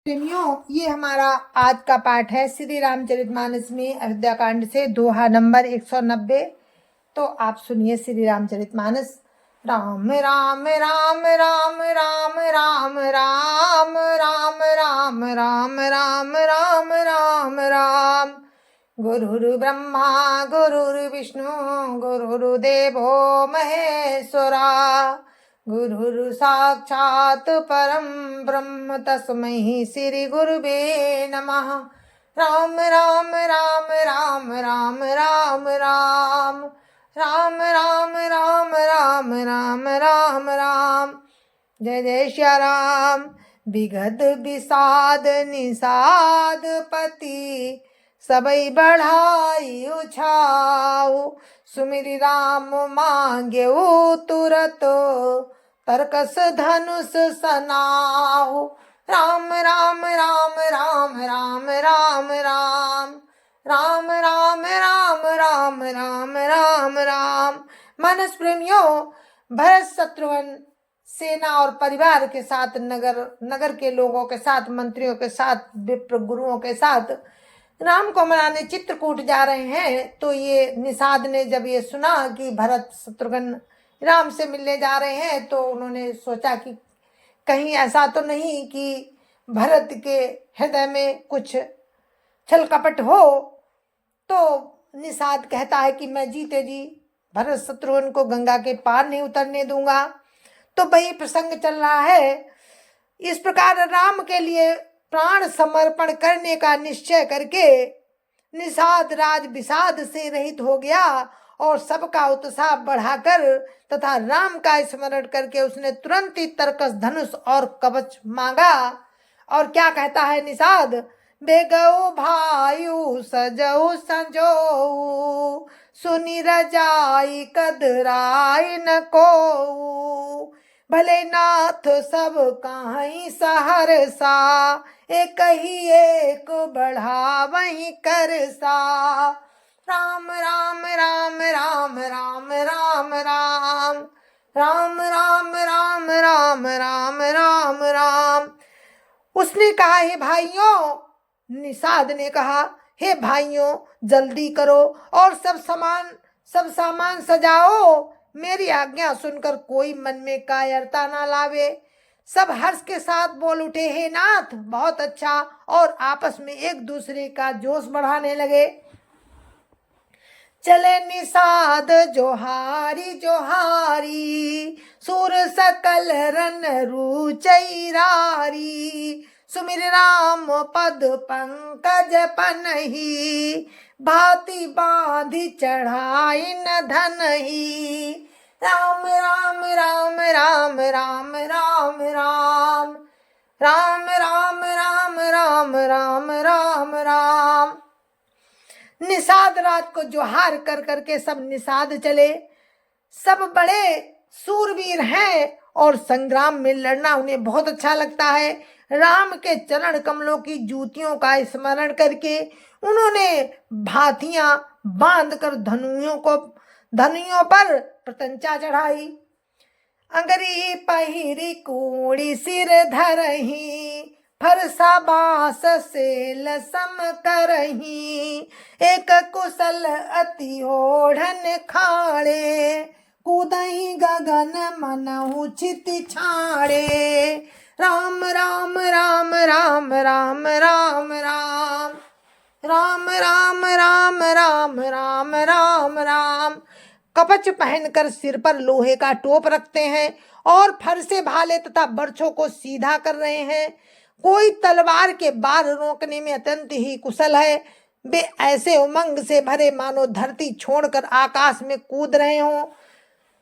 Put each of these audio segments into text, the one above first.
प्रेमियों, ये हमारा आज का पाठ है श्री रामचरितमानस में अयोध्याकांड से दोहा नंबर 190। तो आप सुनिए श्री रामचरितमानस। राम राम राम राम राम राम राम राम राम राम राम राम राम राम। गुरुर् ब्रह्मा गुरुर्विष्णु गुरुर्देवो महेश्वरा। गुरुर् साक्षात् परं ब्रह्म तस्मै श्री गुरुवे नमः। राम राम राम राम राम राम राम राम राम राम राम राम राम राम। जय जय श्या राम। विगत विषाद निषाद पति सबई बढ़ाई उछाऊ। सुमिरि राम मांग्यऊ तुरत तरकस धनुष सनाहु। राम राम राम राम राम राम राम राम राम राम राम राम राम राम। मानस प्रेमियों, भरत शत्रुघ्न सेना और परिवार के साथ नगर के लोगों के साथ, मंत्रियों के साथ, विप्र गुरुओं के साथ राम को मनाने चित्रकूट जा रहे हैं। तो ये निषाद ने जब ये सुना कि भरत शत्रुघ्न राम से मिलने जा रहे हैं, तो उन्होंने सोचा कि कहीं ऐसा तो नहीं कि भरत के हृदय में कुछ छल कपट हो। तो निषाद कहता है कि मैं जीते जी भरत शत्रुघ्न को गंगा के पार नहीं उतरने दूंगा। तो वही प्रसंग चल रहा है। इस प्रकार राम के लिए प्राण समर्पण करने का निश्चय करके निषाद राज विषाद से रहित हो गया और सबका उत्साह बढ़ाकर तथा राम का स्मरण करके उसने तुरंत ही तरकस धनुष और कवच मांगा। और क्या कहता है निषाद? बेगऊ भायु सजऊ संजो सुनि रजाई कदराई न को। भले नाथ सब काहीं सहरसा एक ही एक बढ़ा वही कर सा। राम राम राम राम राम राम राम राम राम राम राम राम राम राम। उसने कहा, हे भाइयों, निषाद ने कहा, हे भाइयों जल्दी करो और सब सामान सजाओ। मेरी आज्ञा सुनकर कोई मन में कायरता ना लावे। सब हर्ष के साथ बोल उठे, हे नाथ, बहुत अच्छा। और आपस में एक दूसरे का जोश बढ़ाने लगे। चले निषाद जोहारी जोहारी सुर सकल रन रुचैरारी। सुमिर राम पद पंकज पनहि भांति बांधि चढ़ाई न धनहि। राम राम राम राम राम राम राम राम राम राम राम राम राम राम। निषाद राज को जोहार कर करके सब निषाद चले। सब बड़े सूरवीर हैं और संग्राम में लड़ना उन्हें बहुत अच्छा लगता है। राम के चरण कमलों की जूतियों का स्मरण करके उन्होंने भातियां बांधकर धनुओं पर प्रतंचा चढ़ाई। अंगरी पहिरी कूड़ी सिर धरही फरसा बास से लसम करही। एक कुशल अति ओढ़न खाड़े कूदही गगन मनहु चित छाड़े। राम राम राम राम राम राम राम राम राम राम राम राम राम राम। कवच पहनकर सिर पर लोहे का टोप रखते हैं और फरसे भाले तथा बर्छों को सीधा कर रहे हैं। कोई तलवार के बार रोकने में अत्यंत ही कुशल है। वे ऐसे उमंग से भरे मानो धरती छोड़कर आकाश में कूद रहे हों।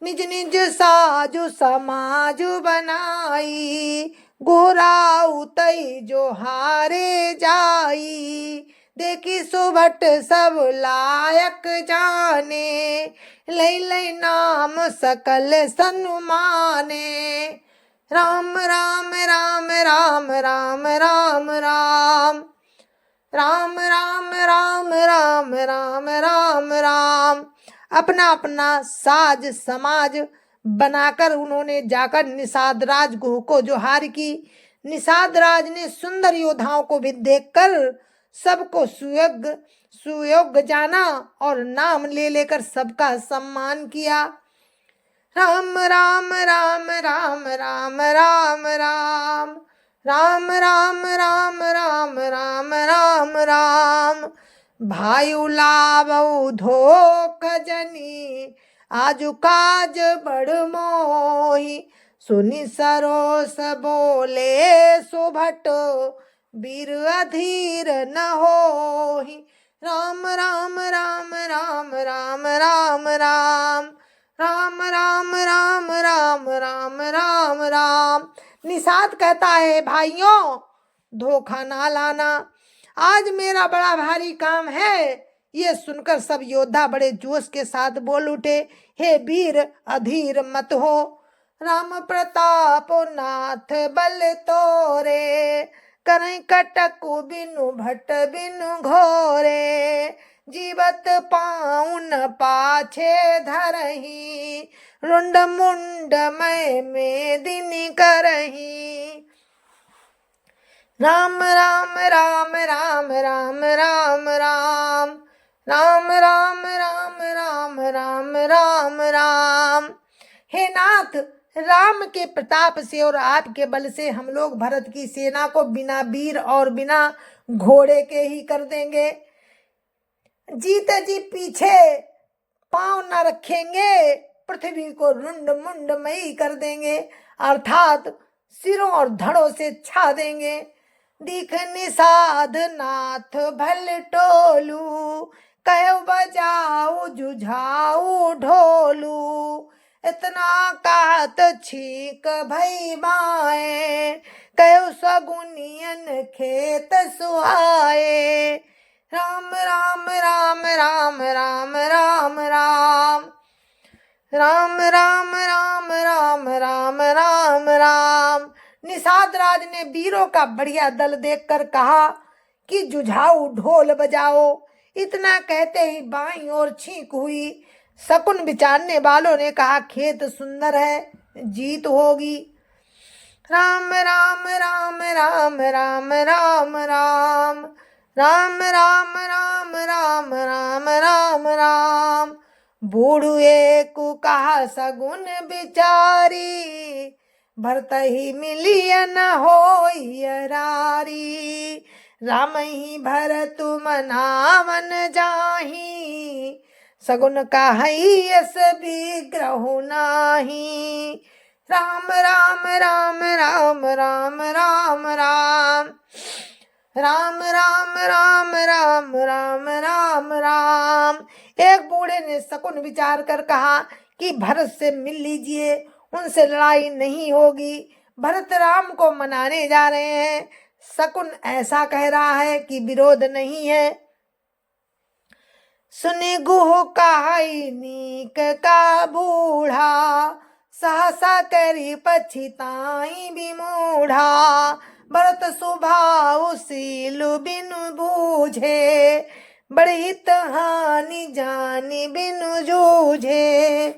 निज निज साजु समाजु बनाई गोरा उतई जो हारे जाई। देखी सुभट सब लायक जाने लई लई नाम सकल सन्माने। राम राम राम राम राम राम राम राम राम राम राम राम राम राम। अपना अपना साज समाज बनाकर उन्होंने जाकर निषाद राज गुह को जोहार की। निषाद राज ने सुंदर योद्धाओं को भी देखकर सबको सुयोग्य जाना और नाम ले लेकर सबका सम्मान किया। राम राम राम राम राम राम राम राम राम राम राम राम राम राम भायु लावऊ धोख जनी आजु काज बड़ मोही सुनि सरोस बोले सुभट वीर अधीर न होही। राम राम राम राम राम राम राम राम राम राम राम राम राम राम। निषाद कहता है, भाइयों धोखा ना लाना, आज मेरा बड़ा भारी काम है। ये सुनकर सब योद्धा बड़े जोश के साथ बोल उठे, हे वीर अधीर मत हो। राम प्रताप नाथ बल तोरे करें कटकु बिनु भट बिनु घोरे जीवत पाउन पाछे धरही रुंड मुंड में दिन करही। राम राम राम राम राम राम राम राम राम राम राम राम राम राम। हे नाथ, राम के प्रताप से और आपके बल से हम लोग भरत की सेना को बिना वीर और बिना घोड़े के ही कर देंगे। जीते जी पीछे पांव न रखेंगे, पृथ्वी को रुंड मुंडमयी कर देंगे, अर्थात सिरों और धड़ों से छा देंगे। दिख निषाद नाथ भल टोलू कहो बजाऊ जुझाऊ ढोलू इतना कात छीक भई बाए कहो सगुनियन खेत सुहाए। राम राम राम राम राम राम राम राम राम राम राम राम राम राम। निषाद राज ने वीरों का बढ़िया दल देखकर कहा कि जुझाऊ ढोल बजाओ। इतना कहते ही बाईं ओर छींक हुई। शकुन विचारने वालों ने कहा, खेत सुंदर है, जीत होगी। राम राम राम राम राम राम राम राम राम राम राम राम राम राम। बूढ़े को कहा सगुन बिचारी भरत ही मिलिय न होई रारी राम ही भरत मनावन जाही सगुन का हईयस विग्रह नाही। राम राम राम राम राम राम राम राम राम राम राम राम राम राम। एक बूढ़े ने शकुन विचार कर कहा कि भरत से मिल लीजिए, उनसे लड़ाई नहीं होगी। भरत राम को मनाने जा रहे हैं। शकुन ऐसा कह रहा है कि विरोध नहीं है। सुने गुह कहाई नीक का बूढ़ा सहसा करी पछिताई विमूढ़ा भरत स्वभाव सीलु बिनु बूझे बड़े हित हानि जानी बिनु जूझे।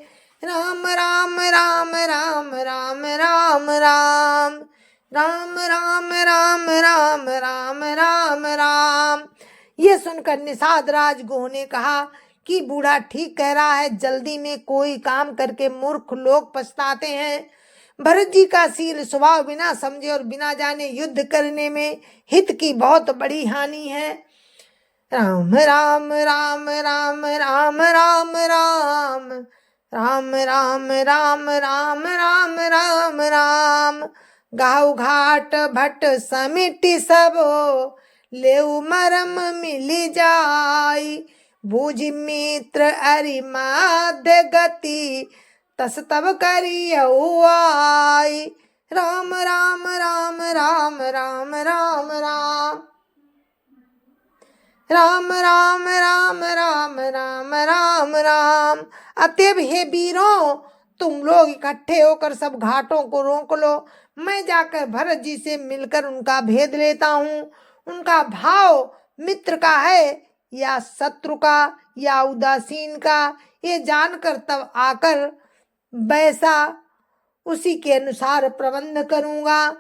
राम राम राम राम राम राम राम राम राम राम राम राम राम राम। ये सुनकर निषाद राज गुह ने कहा कि बूढ़ा ठीक कह रहा है, जल्दी में कोई काम करके मूर्ख लोग पछताते हैं। भरत जी का शील स्वभाव बिना समझे और बिना जाने युद्ध करने में हित की बहुत बड़ी हानि है। राम राम राम राम राम राम राम राम राम राम राम राम राम राम। गाँव घाट भट समिति सबो लेउ मरम मिली जाई बूझ मित्र अरि माध्य गति तस तब करियऊ आई। राम राम राम राम राम राम राम राम राम राम राम राम राम राम। अतएव हे वीरों, तुम लोग इकट्ठे होकर सब घाटों को रोक लो। मैं जाकर भरत जी से मिलकर उनका भेद लेता हूँ। उनका भाव मित्र का है या शत्रु का या उदासीन का, ये जानकर तब आकर वैसा उसी के अनुसार प्रबंध करूंगा।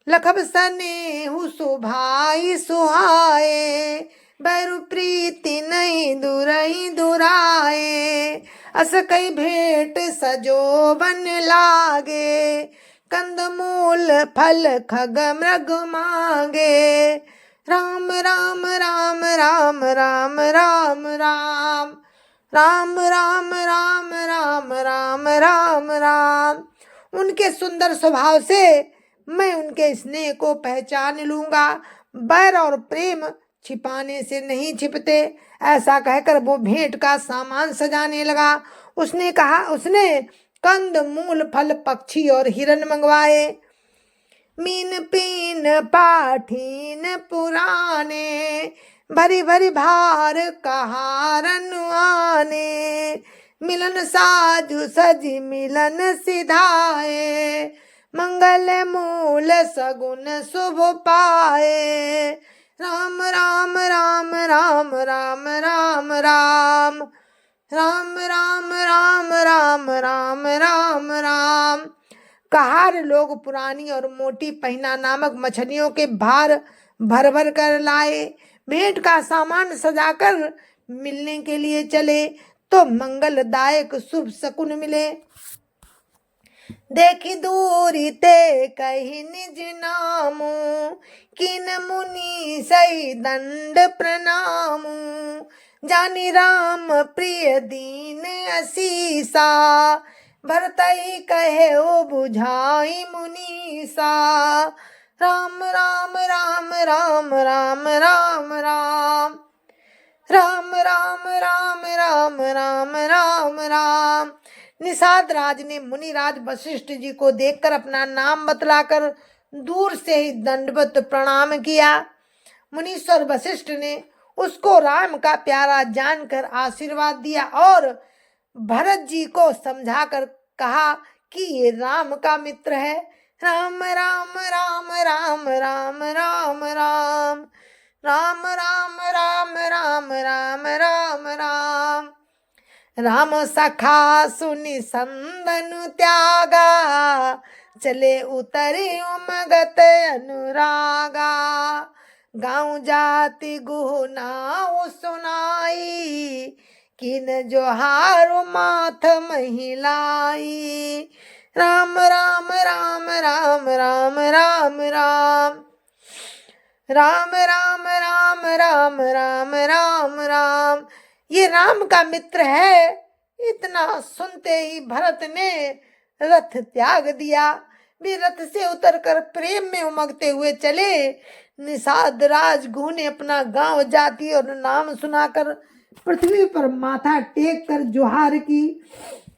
लखब सनेहु सुभाई सुहाए, बैरु प्रीति नहीं दुरई दुराए, अस कई भेंट सजो बन लागे, कंद मूल फल खग मृग मांगे, राम राम राम राम राम राम राम राम राम राम राम राम राम राम। उनके सुंदर स्वभाव से मैं उनके स्नेह को पहचान लूंगा, बैर और प्रेम छिपाने से नहीं छिपते। ऐसा कहकर वो भेंट का सामान सजाने लगा। उसने कंद मूल फल पक्षी और हिरन मंगवाए, मीन पीन पाठीन पुराने, भरी भरी भार कहारन आने, मिलन साजु सजी मिलन सिधाए, मंगल मूल सगुन शुभ पाए, राम राम राम राम राम राम राम राम राम राम राम राम राम राम। कहार लोग पुरानी और मोटी पहिना नामक मछलियों के भार भर भर कर लाए। भेंट का सामान सजाकर मिलने के लिए चले तो मंगलदायक शुभ शकुन मिले। देखी दूरी ते कही निज नामू, किन मुनि सही दंड प्रणामू, जानी राम प्रिय दीन असीसा, भरतई कहे ओ बुझाई मुनीसा, राम राम राम राम राम राम राम राम राम राम राम राम राम राम। निषाद राज ने मुनिराज वशिष्ठ जी को देखकर अपना नाम बतलाकर दूर से ही दंडवत प्रणाम किया। मुनीश्वर वशिष्ठ ने उसको राम का प्यारा जानकर आशीर्वाद दिया और भरत जी को समझाकर कहा कि ये राम का मित्र है। राम राम राम राम राम राम राम राम राम राम राम राम राम राम। राम सखा सुनि संदनु त्यागा, चले उतरे उमगत अनुरागा, गाँव जाति गुह नाउ सुनाई, किन जोहार माथ महिलाई, राम राम राम राम राम राम राम राम राम राम राम राम राम राम। ये राम का मित्र है। इतना सुनते ही भरत ने रथ त्याग दिया। वे रथ से उतरकर प्रेम में उमगते हुए चले। निषाद राजगुह ने अपना गांव जाति और नाम सुनाकर पृथ्वी पर माथा टेक कर जोहार की,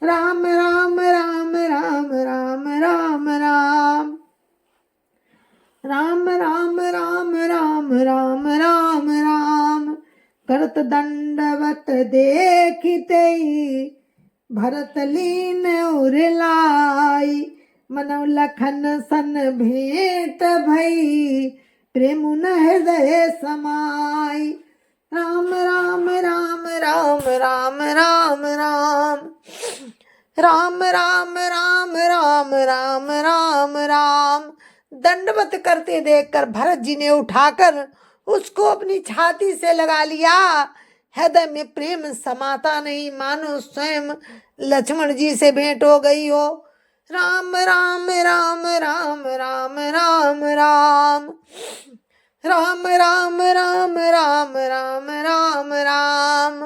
राम राम राम राम राम राम राम राम राम राम राम राम राम राम। करत दंडवत देखते भरत लीन और लाई, मनौ लखन सन भेंट भई, प्रेम न हृदय समाई, राम राम राम राम राम राम राम राम राम राम राम राम राम राम। दंडवत करते देखकर भरत जी ने उठाकर उसको अपनी छाती से लगा लिया। हृदय में प्रेम समाता नहीं, मानो स्वयं लक्ष्मण जी से भेंट हो गई हो। राम राम राम राम राम राम राम राम राम राम राम राम राम राम।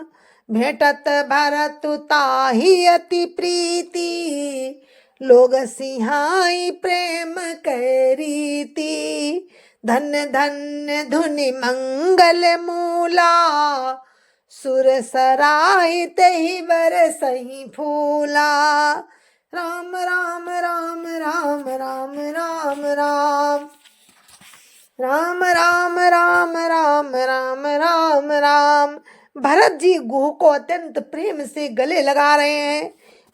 भेटत भरत ताहि अति प्रीति, लोग सिहाई प्रेम कैरीति, धन्य धन्य धुनि मंगल मूला, सुर सराय तहि बर सही फूला, राम राम राम राम राम राम राम राम राम राम राम राम राम राम। भरत जी गुह को अत्यंत प्रेम से गले लगा रहे हैं।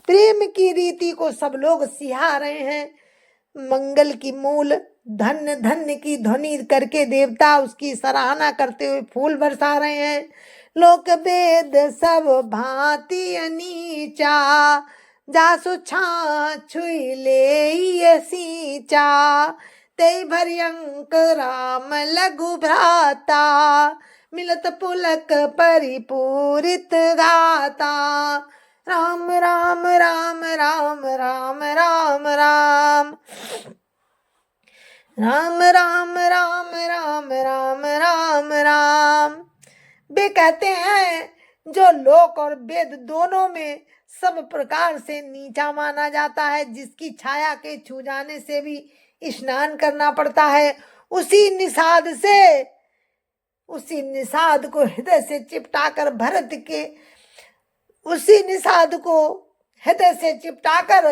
प्रेम की रीति को सब लोग सिहा रहे हैं। मंगल की मूल धन्य धन्य की ध्वनि करके देवता उसकी सराहना करते हुए फूल बरसा रहे हैं। लोक वेद सब भांति अनीचा, जासु छा छुई ले सींचा, तेई भरी अंक राम लघु भ्राता, मिलत पुलक परिपूरित गाता। राम राम राम राम राम राम राम राम राम राम राम राम राम राम। वे कहते हैं जो लोक और वेद दोनों में सब प्रकार से नीचा माना जाता है, जिसकी छाया के छू जाने से भी स्नान करना पड़ता है, उसी निषाद को हृदय से चिपटाकर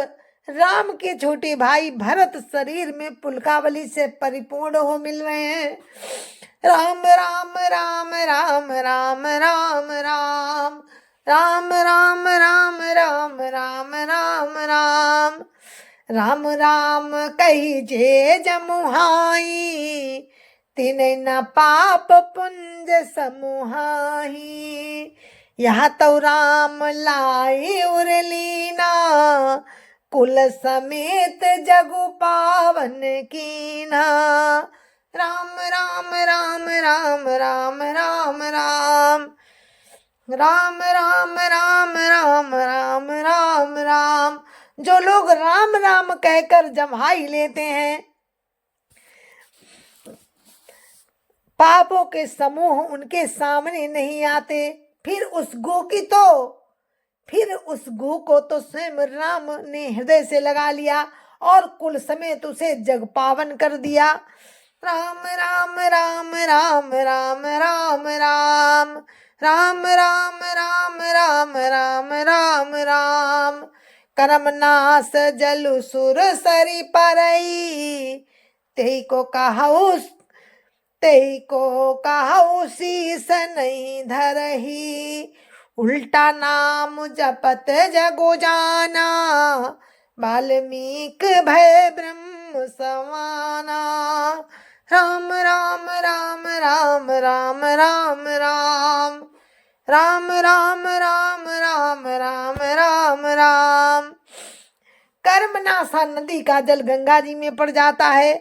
राम के छोटे भाई भरत शरीर में पुलकावली से परिपूर्ण हो मिल रहे हैं। राम राम राम राम राम राम राम राम राम राम राम राम राम राम राम राम कही जे जमुहाई, तिने न पाप पुंज समुहाई। यह तो राम लाए उरलीना, कुल समेत जगु पावन कीना। राम राम राम राम राम राम राम राम राम राम राम राम राम राम। जो लोग राम राम कहकर जम्हाई लेते हैं, पापों के समूह उनके सामने नहीं आते। फिर उस गो को तो स्वयं राम ने हृदय से लगा लिया और कुल समेत उसे जग पावन कर दिया। राम राम राम राम राम राम राम राम राम राम राम राम राम राम। करमनास जलु सुर सरी परई, तेई को कहु शीस नहीं धरही। उल्टा नाम जपत जगो जाना, वाल्मीक भय ब्रह्म समाना। राम राम राम राम राम राम राम राम राम राम राम राम राम राम। कर्मनासा नदी का जल गंगा जी में पड़ जाता है,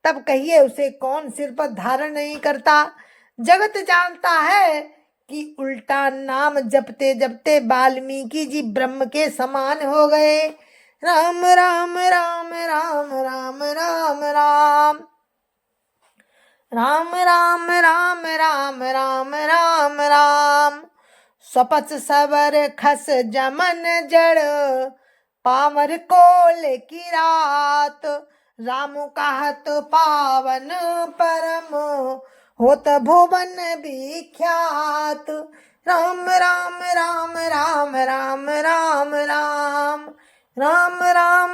तब कहिए उसे कौन सिर पर धारण नहीं करता। जगत जानता है कि उल्टा नाम जपते जपते वाल्मीकि जी ब्रह्म के समान हो गए। राम राम राम राम राम राम राम राम राम राम राम राम राम राम। स्वपच सवर खस जमन जड़, पामर कोल की रात। राम कहत पावन परम, होत भुवन विख्यात। राम राम राम राम राम राम राम राम राम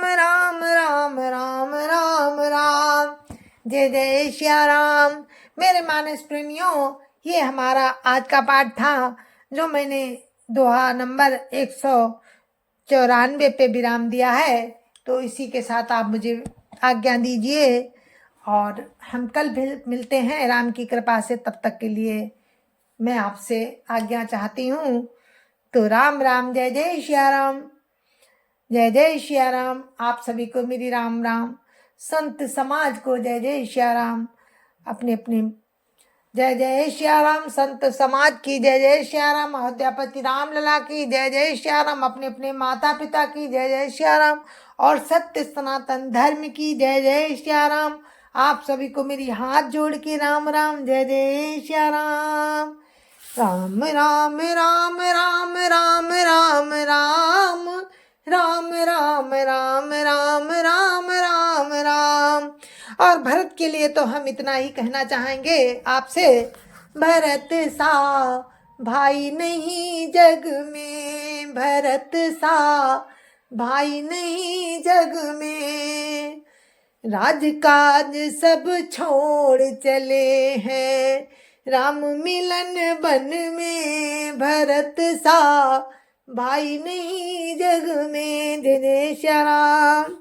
राम राम राम राम राम। जय जय श्या राम। मेरे मानस प्रेमियों, ये हमारा आज का पाठ था, जो मैंने दोहा नंबर 194 पे विराम दिया है। तो इसी के साथ आप मुझे आज्ञा दीजिए और हम कल भी मिलते हैं राम की कृपा से। तब तक के लिए मैं आपसे आज्ञा चाहती हूँ। तो राम राम, जय जय श्या राम, जय जय श्या राम। आप सभी को मेरी राम राम। संत समाज को जय जय श्या राम। अपने अपने जय जय श्या राम। संत समाज की जय जय श्या राम। अयोध्यापति राम लला की जय जय श्या राम। अपने अपने माता पिता की जय जय श्या राम। और सत्य सनातन धर्म की जय जय श्या राम। आप सभी को मेरी हाथ जोड़ के राम राम, जय जय श्या राम। राम राम राम राम राम राम राम राम राम राम राम राम राम राम। और भरत के लिए तो हम इतना ही कहना चाहेंगे आपसे। भरत सा भाई नहीं जग में, भरत सा भाई नहीं जग में। राजकाज सब छोड़ चले हैं, राम मिलन वन में। भरत सा भाई नहीं जग में। जय जय श्या राम।